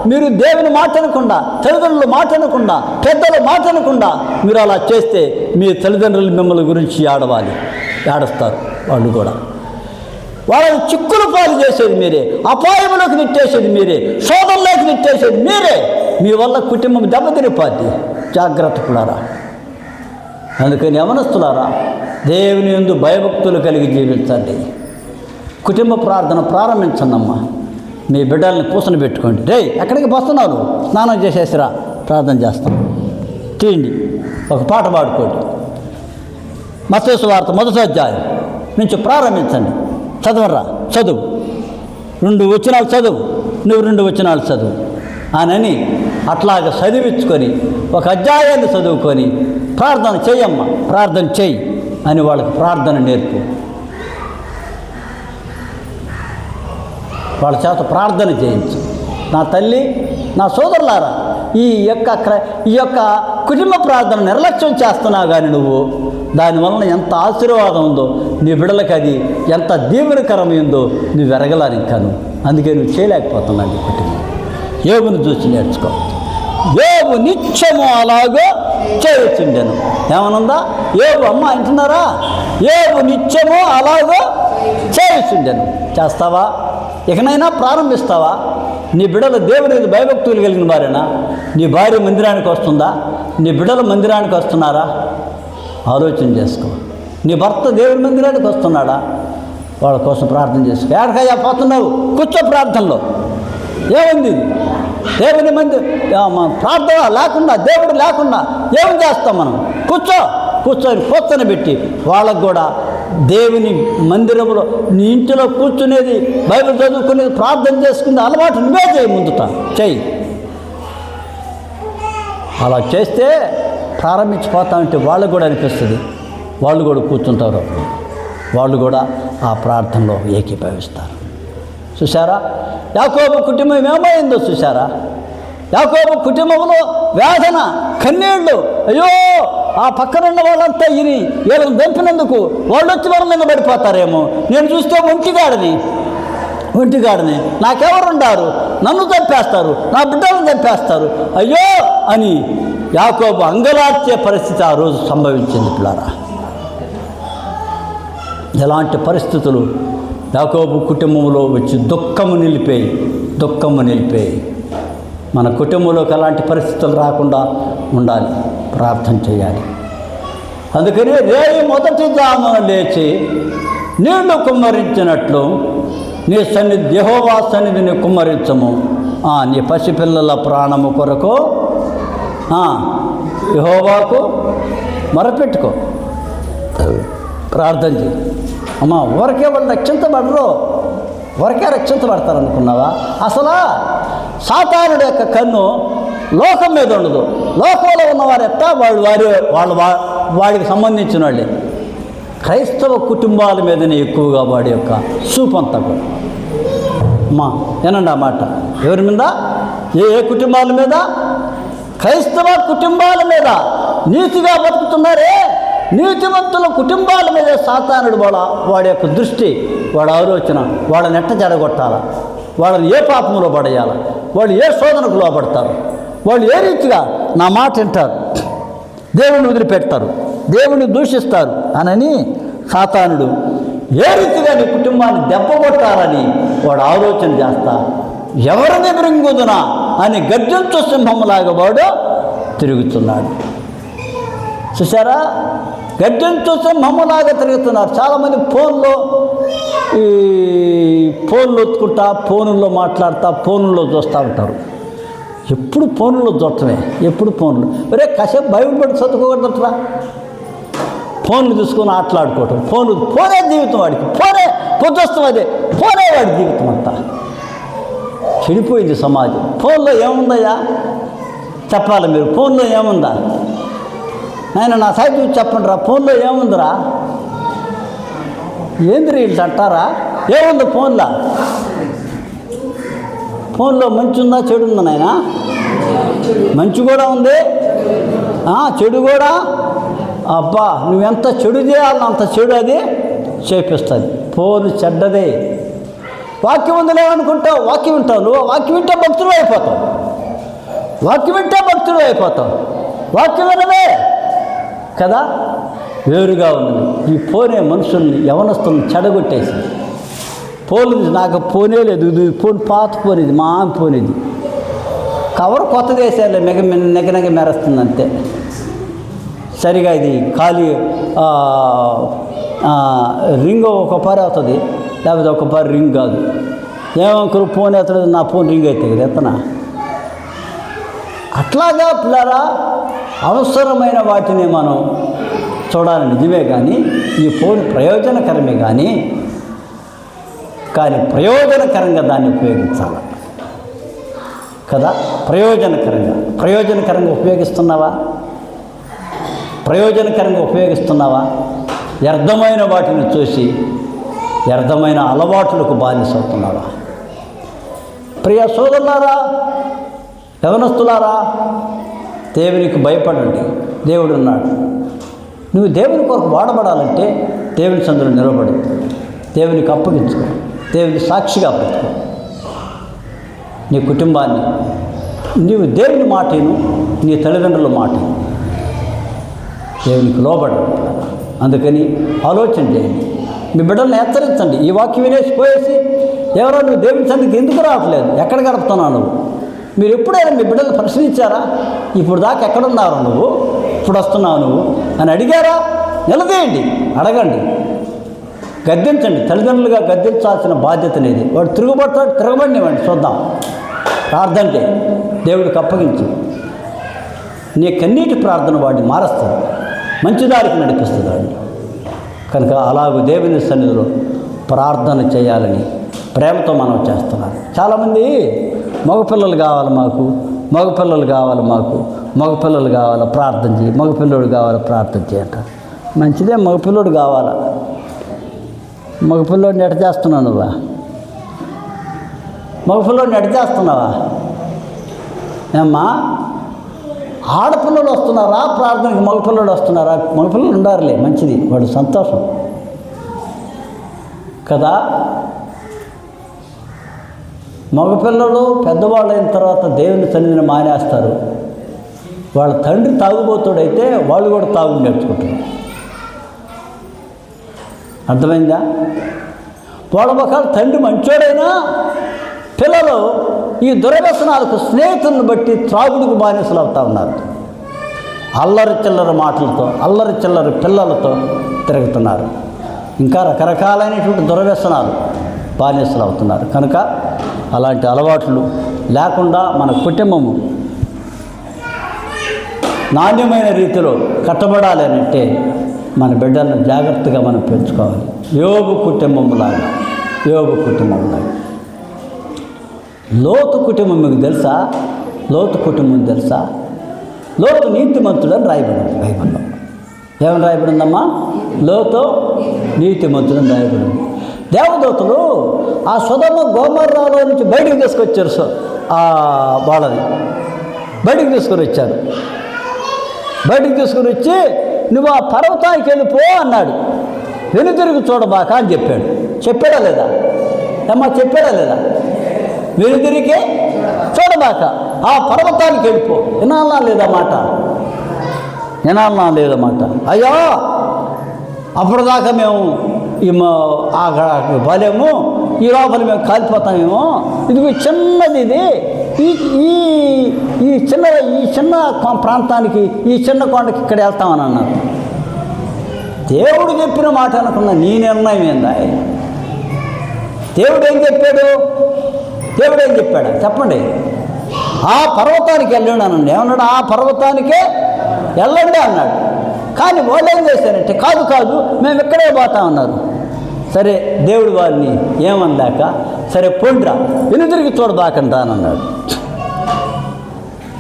మీరు దేవుని మాట అనకుండా, తల్లిదండ్రులు మాట అనకుండా, పెద్దలు మాట అనకుండా మీరు అలా చేస్తే మీ తల్లిదండ్రులు మిమ్మల్ని గురించి ఏడుస్తారు. వాళ్ళు కూడా వాళ్ళని చిక్కులు పాలు చేసేది మీరే, అపాయంలోకి నెట్టేసేది మీరే, శోధనలోకి నెట్టేసేది మీరే. మీ వల్ల కుటుంబం దెబ్బతిరిపోద్ది. జాగ్రత్త పడారా. అందుకని యవనస్తులారా, దేవుని యందు భయభక్తులు కలిగి జీవించండి. కుటుంబ ప్రార్థన ప్రారంభించండమ్మా. మీ బిడ్డల్ని పూసన పెట్టుకోండి. రే, ఎక్కడికి వస్తున్నారు? స్నానం చేసేసిరా, ప్రార్థన చేస్తాం. తీయండి, ఒక పాట పాడుకోండి. మత్తయి సువార్త 1వ అధ్యాయం నుంచి ప్రారంభించండి. చదవరా, చదువు. 2 వచనాలు చదువు, నువ్వు 2 వచనాలు చదువు అని అట్లాగ చదివించుకొని ఒక అధ్యాయాన్ని చదువుకొని ప్రార్థన చెయ్యమ్మా, ప్రార్థన చెయ్యి అని వాళ్ళకి ప్రార్థన నేర్పు. వాళ్ళ చేత ప్రార్థన చేయించు. నా తల్లి, నా సోదరులారా, ఈ యొక్క కుటుంబ ప్రార్థన నిర్లక్ష్యం చేస్తున్నావు కానీ నువ్వు దానివలన ఎంత ఆశీర్వాదం ఉందో నీ బిడ్డలకు, అది ఎంత దీవెనకరమైందో నువ్వు ఎరగలాని ఇంకాను. అందుకే నువ్వు చేయలేకపోతున్నావు. నీ కుటుంబం యోబును చూసి నేర్చుకో. యోబు నిత్యము అలాగో చేయుచుండెను. ఏమనుందా? యోబు, అమ్మ అంటున్నారా? యోబు నిత్యము అలాగో చేయుచుండెను. చేస్తావా? ఇకనైనా ప్రారంభిస్తావా? నీ బిడ్డలు దేవుని భయభక్తులు కలిగిన వారేనా? నీ భార్య మందిరానికి వస్తుందా? నీ బిడ్డలు మందిరానికి వస్తున్నారా? ఆలోచన చేసుకో. నీ భర్త దేవుని మందిరానికి వస్తున్నాడా? వాళ్ళ కోసం ప్రార్థన చేసుకో. ఎక్కడికయ్యా పోతున్నావు? కూర్చో ప్రార్థనలో. ఏముంది? దేవుని ప్రార్థన లేకుండా, దేవుడు లేకుండా ఏం చేస్తాం మనం? కూర్చొని పెట్టి వాళ్ళకు కూడా దేవుని మందిరంలో, నీ ఇంటిలో కూర్చునేది, బైబిల్ చదువుకునేది, ప్రార్థన చేసుకునే అలవాటు నువ్వే చేయి. ముందుట చెయ్యి. అలా చేస్తే ప్రారంభించిపోతామంటే వాళ్ళకు కూడా అనిపిస్తుంది. వాళ్ళు కూడా కూర్చుంటారు. వాళ్ళు కూడా ఆ ప్రార్థనలో ఏకీభవిస్తారు. చూసారా యాకోబు కుటుంబం ఏమైందో? చూసారా యాకోబు కుటుంబంలో వేదన, కన్నీళ్ళు. అయ్యో, ఆ పక్కనున్న వాళ్ళంతా వీళ్ళని దంపినందుకు వాళ్ళు వచ్చి వాళ్ళ మీద పడిపోతారేమో. నేను చూస్తే ఒంటిగాడిని నాకెవరుండారు? నన్ను చంపేస్తారు, నా బిడ్డలను చంపేస్తారు, అయ్యో అని యాకోబు అంగలార్చే పరిస్థితి ఆ రోజు సంభవించింది. పిల్లారా, ఎలాంటి పరిస్థితులు యాకోబు కుటుంబంలో వచ్చి దుఃఖము నిలిపేయి. మన కుటుంబంలోకి అలాంటి పరిస్థితులు రాకుండా ఉండాలి, ప్రార్థన చేయాలి. అందుకని రేయి మొదటి జామున లేచి నీళ్లు కుమ్మరించినట్లు నీ యెహోవా సన్నిధిని కుమ్మరించము. నీ పసిపిల్లల ప్రాణము కొరకు యెహోవాకు మొరపెట్టుకో, ప్రార్థన చేయి. అమ్మా, ఊరికే వాళ్ళు రక్షించబడతారనుకున్నావా? అసలు సాతానుడి యొక్క కన్ను లోకం మీద ఉండదు. లోకంలో ఉన్నవారు ఎట్టా వాడికి సంబంధించిన వాళ్ళే. క్రైస్తవ కుటుంబాల మీదనే ఎక్కువగా వాడి యొక్క చూపంతా కూడా. అమ్మా, ఏనండి ఆ మాట. ఎవరి మీద? ఏ కుటుంబాల మీద? క్రైస్తవ కుటుంబాల మీద. నీతిగా బతుకుతున్నారే, నీతివంతుల కుటుంబాల మీద సాతానుడు వాడి యొక్క దృష్టి, వాడి ఆలోచన, వాళ్ళని ఎట్ట జడగొట్టాలా, వాళ్ళని ఏ పాపంలో పడేయాలా, వాళ్ళు ఏ శోధనకు లోపడతారు, వాళ్ళు ఏ రీతిగా నా మాట వింటారు, దేవుని వదిలిపెడతారు, దేవుని దూషిస్తారు అని సాతానుడు ఏ రీతిగా నీ కుటుంబాన్ని దెబ్బగొట్టాలని వాడు ఆలోచన చేస్తా, ఎవరిని మృంగుదునా అని గర్జించు సింహంలాగా వాడు తిరుగుతున్నాడు. చూసారా, గర్జించు సింహంలాగా తిరుగుతున్నారు. చాలామంది ఫోన్లో ఒత్తుకుంటా, ఫోనుల్లో మాట్లాడుతూ, ఫోనుల్లో చూస్తూ ఉంటారు. ఎప్పుడు ఫోన్లో చూడటమే, ఎప్పుడు ఫోన్లు. కాసేపు బైబిల్ పట్టి చదువుకోకూడదురా, ఫోన్లు తీసుకొని ఆటలాడుకోవటం. ఫోనే జీవితం వాడికి, పొద్దుస్తాం అదే, ఫోనే వాడి జీవితం అంతా. చెడిపోయింది సమాజం. ఫోన్లో ఏముందయ్యా చెప్పాలి మీరు? ఫోన్లో ఏముందా? నా సైట్ చూసి చెప్పండి రా, ఫోన్లో ఏముందిరా? ఏంది వీళ్ళు అంటారా? ఏముంది ఫోన్లో మంచి ఉందా చెడు ఉందా నాయన? మంచి కూడా ఉంది, చెడు కూడా. అబ్బా, నువ్వెంత చెడు చేయాలని అంత చెడు అది చేపిస్తుంది. ఫోన్ చెడ్డదే. వాక్యం ఉందిలే అనుకుంటావు, వాక్యం వింటావు. నువ్వు వాక్యం వింటే భక్తుడు అయిపోతావు. వాక్యం వింటే భక్తుడు అయిపోతావు. వాక్యం వినవే కదా, వేరుగా ఉన్నది. ఈ ఫోనే మనుషుల్ని యవనస్తుల్ని చెడగొట్టేసి, ఫోన్ నాకు ఫోనే లేదు, ఇది ఫోన్ పాత ఫోన్, ఇది మా ఫోన్, ఇది కవర్ కొత్తది వేసేయాలి, నెగ మెరుస్తుంది అంతే. సరిగా ఇది ఖాళీ రింగ్ ఒక పరి అవుతుంది, లేకపోతే ఒక పరి రింగ్ కాదు. ఏమనుకో ఫోన్ ఎత్తలేదు, నా ఫోన్ రింగ్ అయితే కదా ఎత్తనా. అట్లాగా పిల్లరా, అవసరమైన వాటిని మనం చూడాలి నిజమే, కానీ ఈ ఫోన్ ప్రయోజనకరమే, కానీ ప్రయోజనకరంగా దాన్ని ఉపయోగించాలి కదా. ప్రయోజనకరంగా ఉపయోగిస్తున్నావా? ప్రయోజనకరంగా ఉపయోగిస్తున్నావా? వ్యర్థమైన వాటిని చూసి వ్యర్థమైన అలవాట్లకు బానిసవుతున్నావా? ప్రియ సోదరులారా, యవనస్తులారా, దేవునికి భయపడండి. దేవుడు ఉన్నాడు. నువ్వు దేవుని కొరకు వాడబడాలంటే దేవుని సందులో నిలబడు, దేవునికి అప్పగించుకో, దేవుని సాక్షిగా బ్రతుకో. నీ కుటుంబాన్ని, నీవు దేవుని మాటను, నీ తల్లిదండ్రుల మాటను, దేవునికి లోబడు. అందుకని ఆలోచన చేయండి. మీ బిడ్డల్ని హెచ్చరించండి. ఈ వాక్యం వినేసి పోయేసి, ఎవరో నువ్వు దేవుని సన్నిధికి ఎందుకు రావట్లేదు, ఎక్కడ గడుపుతున్నావు నువ్వు? మీరు ఎప్పుడైనా మీ బిడ్డలు ప్రశ్నించారా? ఇప్పుడు దాకా ఎక్కడున్నారు నువ్వు, ఇప్పుడు వస్తున్నావు నువ్వు అని అడిగారా? నిలదీయండి, అడగండి, గద్దించండి. తల్లిదండ్రులుగా గద్దించాల్సిన బాధ్యత లేదు. వాడు తిరగబడినివ్వండి, చూద్దాం. ప్రార్థన చేయి, దేవుడికి అప్పగించు. నీ కన్నీటి ప్రార్థన వాడిని మారుస్తుంది, మంచిదారికి నడిపిస్తుంది వాడిని. కనుక అలాగూ దేవుని సన్నిధిలో ప్రార్థన చేయాలని ప్రేమతో మనం చేస్తున్నాం. చాలామంది మగపిల్లలు కావాలి మాకు, మగపిల్లలు కావాలి మాకు, మగపిల్లలు కావాలా ప్రార్థన చేయి, మగపిల్లడు కావాలా ప్రార్థన చేయంటారు. మంచిదే, మగపిల్లడు కావాలా. మగపిల్లోడిని ఎట చేస్తున్నావు నువ్వా? మగపిల్లోడిని ఎట చేస్తున్నావా? ఏమ్మా, ఆడపిల్లలు వస్తున్నారా ప్రార్థనకి? మగపిల్లడు వస్తున్నారా? మగపిల్లలు ఉండారులే, మంచిది, వాడు సంతోషం కదా. మగపిల్లలు పెద్దవాళ్ళు అయిన తర్వాత దేవుని సన్నిధిని మానేస్తారు. వాళ్ళ తండ్రి తాగుబోతుడైతే వాళ్ళు కూడా తాగు నేర్చుకుంటారు. అర్థమైందా? వాళ్ళ ఒకవేళ తండ్రి మంచోడైనా పిల్లలు ఈ దురవ్యసనాలకు స్నేహితులను బట్టి త్రాగుడికి బానిసలు అవుతూ ఉన్నారు. అల్లరి చిల్లర మాటలతో, అల్లరి చిల్లర పిల్లలతో తిరుగుతున్నారు. ఇంకా రకరకాలైనటువంటి దురవ్యసనాలు బానిసలు అవుతున్నారు. కనుక అలాంటి అలవాట్లు లేకుండా మన కుటుంబము నాణ్యమైన రీతిలో కట్టబడాలి అంటే మన బిడ్డలను జాగ్రత్తగా మనం పెంచుకోవాలి. యోబు కుటుంబంలాగా, యోబు కుటుంబంలాగా. లోతు కుటుంబం మీకు తెలుసా? లోతు కుటుంబం తెలుసా? లోతు నీతిమంతుడని రాయబడింది బైబిల్లో. ఏమని రాయబడిందమ్మా? లోతు నీతిమంతుడని రాయబడింది. దేవదూతలు ఆ సొదొమ గొమొర్రాలో నుంచి బయటికి తీసుకొచ్చారు. వాళ్ళని బయటికి తీసుకొని వచ్చారు. బయటికి తీసుకొని వచ్చి, నువ్వు ఆ పర్వతానికి వెళ్ళిపో అన్నాడు. వెనుతిరిగి చూడబాక అని చెప్పాడు. చెప్పాడా లేదా అమ్మా? చెప్పాడా లేదా? వెనుతిరిగి చూడబాక, ఆ పర్వతానికి వెళ్ళిపో. వినాలనా లేదా మాట? వినాలనా లేదా మాట? అయ్యో, అప్పటిదాకా మేము బాలేము, ఈ లోపల మేము కాలిపోతామేమో, ఇది చిన్నది, ఇది ఈ చిన్న ప్రాంతానికి, ఈ చిన్న కొండకి ఇక్కడ వెళ్తామని అన్నారు. దేవుడు చెప్పిన మాట అనుకున్న నీ నిర్ణయం ఏందా? దేవుడు ఏం చెప్పాడు? దేవుడు ఏం చెప్పాడు చెప్పండి? ఆ పర్వతానికి వెళ్ళండి అనండి. ఏమన్నాడు? ఆ పర్వతానికే వెళ్ళండి అన్నాడు. కానీ వాళ్ళు ఏం చేశారంటే, కాదు మేము ఇక్కడే పోతామన్నారు. సరే, దేవుడు వారిని ఏమనలేక, సరే పొండ్రా, వెనుతిరిగి చూడబాకంటా అని అన్నాడు.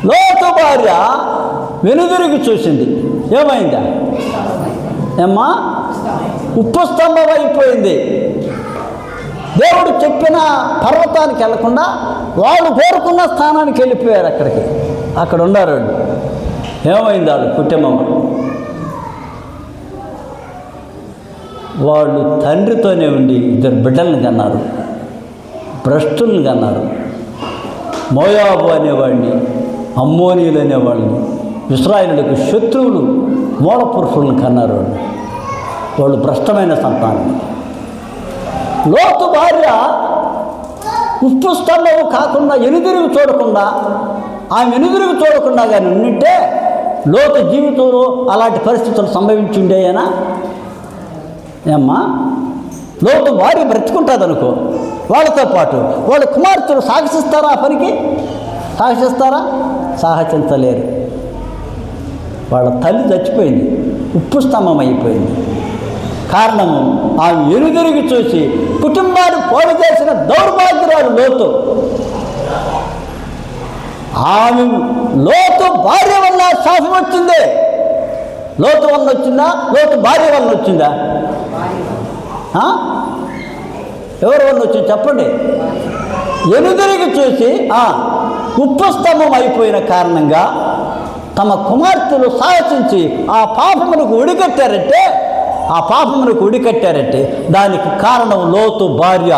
లోతు భార్య వెనుదిరిగి చూసింది. ఏమైందా? ఏమ్మా? ఉప్పు స్తంభం అయిపోయింది. దేవుడు చెప్పిన పర్వతానికి వెళ్లకుండా వాళ్ళు కోరుకున్న స్థానానికి వెళ్ళిపోయారు. అక్కడ ఉన్నారు వాళ్ళు. ఏమైంది వాళ్ళు కుటుంబం? వాళ్ళు తండ్రితోనే ఉండి 2 బిడ్డలను కన్నారు, భ్రష్టులను కన్నారు. మోయాబు అనేవాడిని, అమ్మోనీయులు అనేవాళ్ళని, ఇశ్రాయేలులకు శత్రువులు, మూల పురుషులను కన్నారు. వాళ్ళు భ్రష్టమైన సంతానం. లోతు భార్య ఉప్పు స్తంభము కాకుండా ఎనుదిరుగు చూడకుండా, ఆమె ఎనుదిరుగు చూడకుండా కానీ ఉండింటే లోతు జీవితంలో అలాంటి పరిస్థితులు సంభవించుండేయనా? ఏమ్మా, లోతు భార్య బ్రతుకుంటుంది అనుకో, వాళ్ళతో పాటు వాళ్ళ కుమార్తెలు సాహసిస్తారా? ఆ పనికి సాహసిస్తారా? సాహసించలేరు. వాళ్ళ తల్లి చచ్చిపోయింది, ఉప్పు స్తంభం అయిపోయింది. కారణము ఆమె ఎనుదిరిగి చూసి కుటుంబాన్ని పోడు చేసిన దౌర్భాగ్యురాలు లోతు. ఆమె లోతు భార్య వల్ల శాపం వచ్చింది. లోతు వల్ల వచ్చిందా? లోతు భార్య వల్ల వచ్చిందా? ఎవరి వల్ల వచ్చింది చెప్పండి? ఎనుదిరిగి చూసి ఉప్పు స్తంభం అయిపోయిన కారణంగా తమ కుమార్తెలు సాహసించి ఆ పాపమునకు ఉడికట్టారంటే దానికి కారణం లోతు భార్య.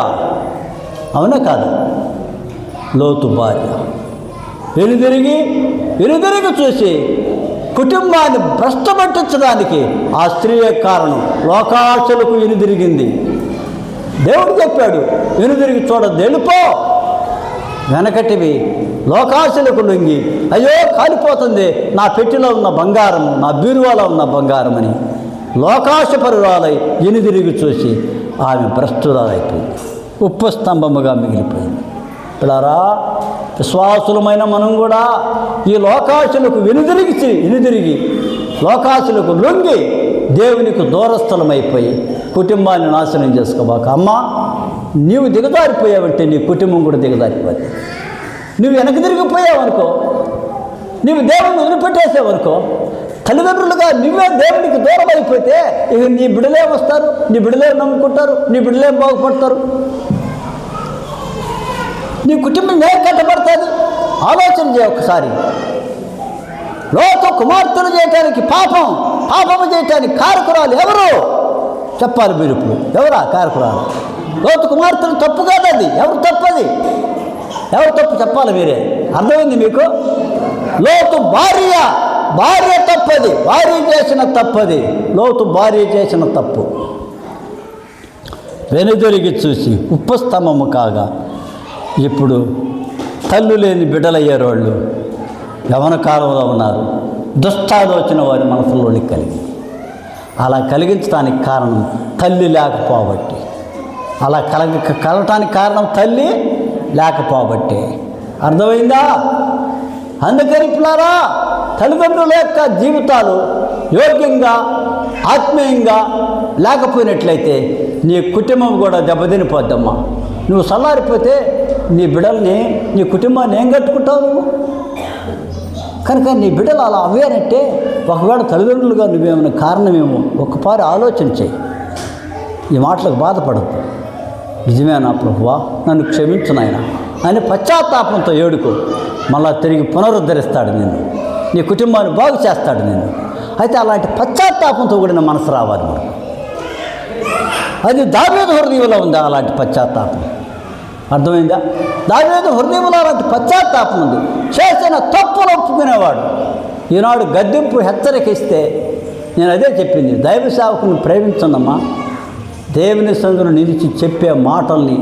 అవునా కాదు? లోతు భార్య వెనుదిరిగి చూసి కుటుంబాన్ని భ్రష్టపట్టించడానికి ఆ స్త్రీయే కారణం. లోకాశలకు వెనుదిరిగింది. దేవుడు చెప్పాడు, వెనుదిరిగి చూడద్దు, వెళ్ళిపో. వెనకటివి లోకాశలకు లొంగి, అయ్యో కాలిపోతుంది నా పెట్టెలో ఉన్న బంగారము, నా బీరువాలో ఉన్న బంగారం అని లోకాశపరురాలై వెనుదిరిగి చూసి ఆమె భ్రష్టురాలైపోయింది, ఉప్పు స్తంభముగా మిగిలిపోయింది. పిల్లారా, విశ్వాసులమైన మనం కూడా ఈ లోకాశలకు వెనుదిరిగి లోకాశలకు లొంగి దేవునికి దూరస్థలమైపోయి కుటుంబాన్ని నాశనం చేసుకోబాక. అమ్మా, నీవు దిగజారిపోయావంటే నీ కుటుంబం కూడా దిగజారిపోతుంది. నువ్వు వెనక్కి తిరిగిపోయావనుకో, నీవు దేవుని వదిలిపెట్టేసావనుకో, తల్లిదండ్రులుగా నువ్వే దేవునికి దూరం అయిపోతే ఇక నీ బిడ్డలే వస్తారు, నీ బిడ్డలే నమ్ముకుంటారు, నీ బిడ్డలే బాగుపడతారు, నీ కుటుంబం ఏ కట్టబడుతుంది? ఆలోచన చేయ ఒకసారి. లోతు కుమార్తెలు చేయటానికి పాపము చేయటానికి కారకురాలు ఎవరు చెప్పాలి మీరు ఇప్పుడు? ఎవరా కారకురాలు? లోతు కుమార్తెలు తప్పు కాదది. ఎవరు తప్పు చెప్పాలి మీరే. అర్థమైంది మీకు? లోతు భార్య తప్పది, భార్య చేసిన తప్పది. లోతు భార్య చేసిన తప్పు. వెనుదిరిగి చూసి ఉప్పు స్తంభము కాగా ఇప్పుడు తల్లు లేని బిడ్డలయ్యారు. వాళ్ళు యవన కాలంలో ఉన్నారు. దుష్టాలోచన వారి మనసులోనికి కలిగింది. అలా కలిగించడానికి కారణం తల్లి లేకపోబట్టి. అలా కలగటానికి కారణం తల్లి లేకపోబట్టి. అర్థమైందా? అందుకని పిల్లారా, తల్లిదండ్రుల యొక్క జీవితాలు యోగ్యంగా ఆత్మీయంగా లేకపోయినట్లయితే నీ కుటుంబం కూడా దెబ్బతినిపోద్దమ్మా. నువ్వు సల్లారిపోతే నీ బిడ్డల్ని, నీ కుటుంబాన్ని ఏం కట్టుకుంటావు నువ్వు? కనుక నీ బిడ్డలు అలా అవ్వారంటే ఒకవేళ తల్లిదండ్రులుగా నువ్వేమైనా కారణమేమో ఒక్కపారి ఆలోచన చేయి. ఈ మాటలకు బాధపడద్దు. నిజమేనా ప్రభువా, నన్ను క్షమించు నాయనా అని పశ్చాత్తాపంతో ఏడుకో. మళ్ళా తిరిగి పునరుద్ధరిస్తాడు నిన్ను, నీ కుటుంబాన్ని బాగు చేస్తాడు నిన్ను. అయితే అలాంటి పశ్చాత్తాపంతో కూడిన మనసు రావాలి మనకు. అది దావీదు హృదయంలో ఉందా అలాంటి పశ్చాత్తాపం? అర్థమైందా? దావీదు హృదయంలో అలాంటి పశ్చాత్తాపం ఉంది. చేసిన తప్పులు ఒప్పుకునేవాడు. ఈనాడు గద్దెంపు హెచ్చరిక ఇస్తే నేను అదే చెప్పింది, దైవ సేవకుని ప్రేమించండమ్మా. దేవుని సందును నిలిచి చెప్పే మాటల్ని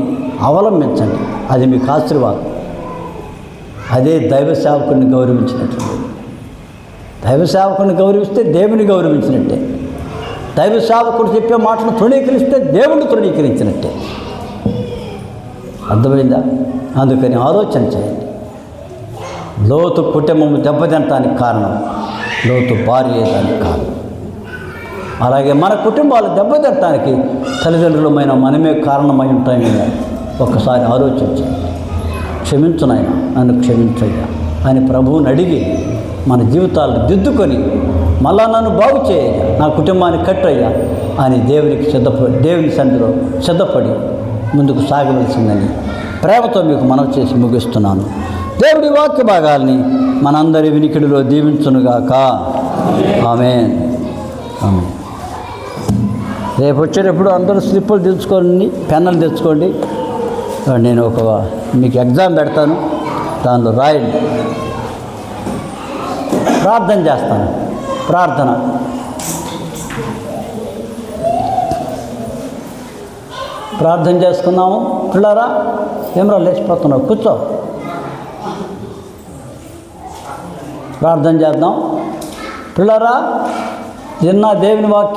అవలంబించండి, అది మీకు ఆశీర్వాదం. అదే దైవ సేవకుని గౌరవించినట్టు. దైవ సేవకుని గౌరవిస్తే దేవుని గౌరవించినట్టే. దైవ సేవకుడు చెప్పే మాటను తృణీకరిస్తే దేవుణ్ణి తృణీకరించినట్టే. అర్థమైందా? అందుకని ఆలోచన చేయండి. లోతు కుటుంబం దెబ్బతినటానికి కారణం లోతు భార్య దానికి కారణం. అలాగే మన కుటుంబాలు దెబ్బతినటానికి తల్లిదండ్రులమైన మనమే కారణమై ఉంటామేమో ఒక్కసారి ఆలోచించండి. క్షమించు నాయనా, నన్ను క్షమించయ్యా అని ప్రభువుని అడిగి మన జీవితాలను దిద్దుకొని మళ్ళా నన్ను బాగు చేయయ్యా, నా కుటుంబాన్ని కట్టయ్యా అని దేవుని సన్నిధిలో సిద్ధపడి ముందుకు సాగవలసిందని ప్రేమతో మీకు మనవి చేసి ముగిస్తున్నాను. దేవుడి వాక్య భాగాల్ని మనందరి వినికిడిలో దీవించునుగాక. ఆమేన్. ఆమేన్. రేపు వచ్చేటప్పుడు అందరూ స్లిప్పులు తెచ్చుకోండి, పెన్నులు తెచ్చుకోండి. నేను మీకు ఎగ్జామ్ పెడతాను, దానిలో రాయండి. ప్రార్థన చేస్తాను. ప్రార్థన చేసుకున్నాము. పిల్లరా ఏమరా లేచిపోతున్నావు, కూర్చో. ప్రార్థన చేద్దాం. పిల్లరా, నిన్న దేవుని వాక్యం